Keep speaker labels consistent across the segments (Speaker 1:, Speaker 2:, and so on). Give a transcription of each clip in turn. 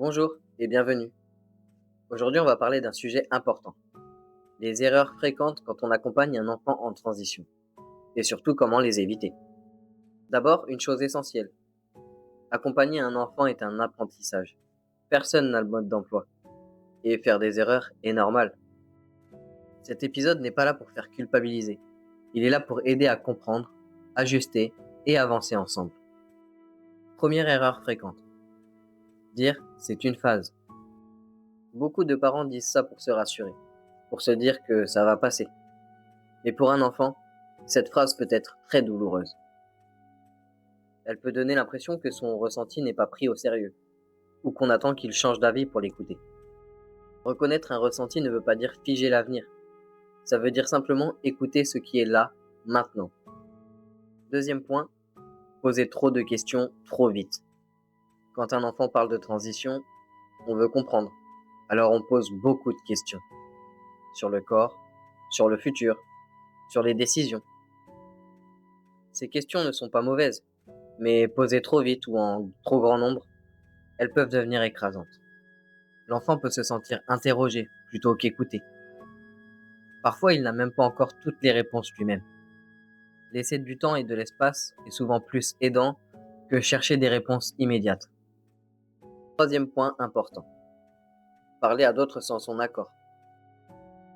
Speaker 1: Bonjour et bienvenue. Aujourd'hui, on va parler d'un sujet important, les erreurs fréquentes quand on accompagne un enfant en transition, et surtout comment les éviter. D'abord, une chose essentielle, accompagner un enfant est un apprentissage. Personne n'a le mode d'emploi, et faire des erreurs est normal. Cet épisode n'est pas là pour faire culpabiliser, il est là pour aider à comprendre, ajuster et avancer ensemble. Première erreur fréquente, dire c'est une phase. Beaucoup de parents disent ça pour se rassurer, pour se dire que ça va passer. Mais pour un enfant, cette phrase peut être très douloureuse. Elle peut donner l'impression que son ressenti n'est pas pris au sérieux, ou qu'on attend qu'il change d'avis pour l'écouter. Reconnaître un ressenti ne veut pas dire figer l'avenir. Ça veut dire simplement écouter ce qui est là, maintenant. Deuxième point, poser trop de questions trop vite. Quand un enfant parle de transition, on veut comprendre. Alors on pose beaucoup de questions. Sur le corps, sur le futur, sur les décisions. Ces questions ne sont pas mauvaises, mais posées trop vite ou en trop grand nombre, elles peuvent devenir écrasantes. L'enfant peut se sentir interrogé plutôt qu'écouté. Parfois, il n'a même pas encore toutes les réponses lui-même. Laisser du temps et de l'espace est souvent plus aidant que chercher des réponses immédiates. Troisième point important. Parler à d'autres sans son accord.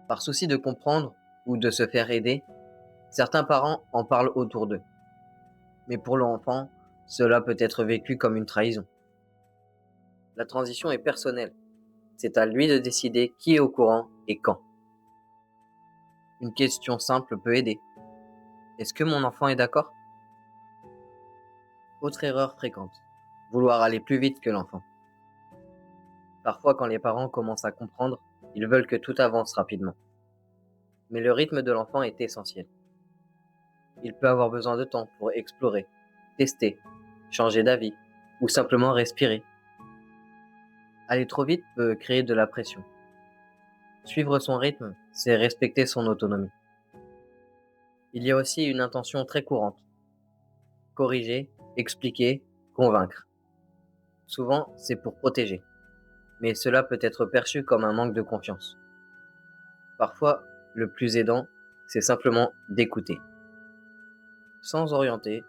Speaker 1: Par souci de comprendre ou de se faire aider, certains parents en parlent autour d'eux. Mais pour l'enfant, cela peut être vécu comme une trahison. La transition est personnelle. C'est à lui de décider qui est au courant et quand. Une question simple peut aider. Est-ce que mon enfant est d'accord? Autre erreur fréquente. Vouloir aller plus vite que l'enfant. Parfois, quand les parents commencent à comprendre, ils veulent que tout avance rapidement. Mais le rythme de l'enfant est essentiel. Il peut avoir besoin de temps pour explorer, tester, changer d'avis ou simplement respirer. Aller trop vite peut créer de la pression. Suivre son rythme, c'est respecter son autonomie. Il y a aussi une intention très courante. Corriger, expliquer, convaincre. Souvent, c'est pour protéger. Mais cela peut être perçu comme un manque de confiance. Parfois, le plus aidant, c'est simplement d'écouter. Sans orienter,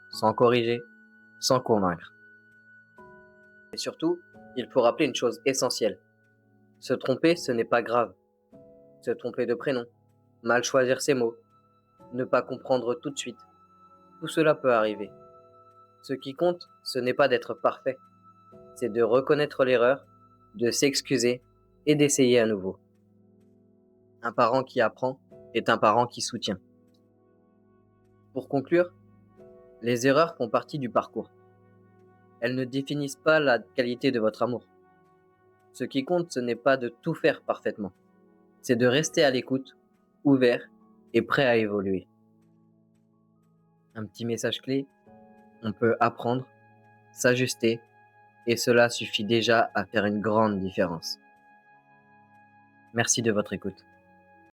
Speaker 1: sans corriger, sans convaincre. Et surtout, il faut rappeler une chose essentielle. Se tromper, ce n'est pas grave. Se tromper de prénom, mal choisir ses mots, ne pas comprendre tout de suite. Tout cela peut arriver. Ce qui compte, ce n'est pas d'être parfait. C'est de reconnaître l'erreur, de s'excuser et d'essayer à nouveau. Un parent qui apprend est un parent qui soutient. Pour conclure, les erreurs font partie du parcours. Elles ne définissent pas la qualité de votre amour. Ce qui compte, ce n'est pas de tout faire parfaitement. C'est de rester à l'écoute, ouvert et prêt à évoluer. Un petit message clé, on peut apprendre, s'ajuster et cela suffit déjà à faire une grande différence. Merci de votre écoute.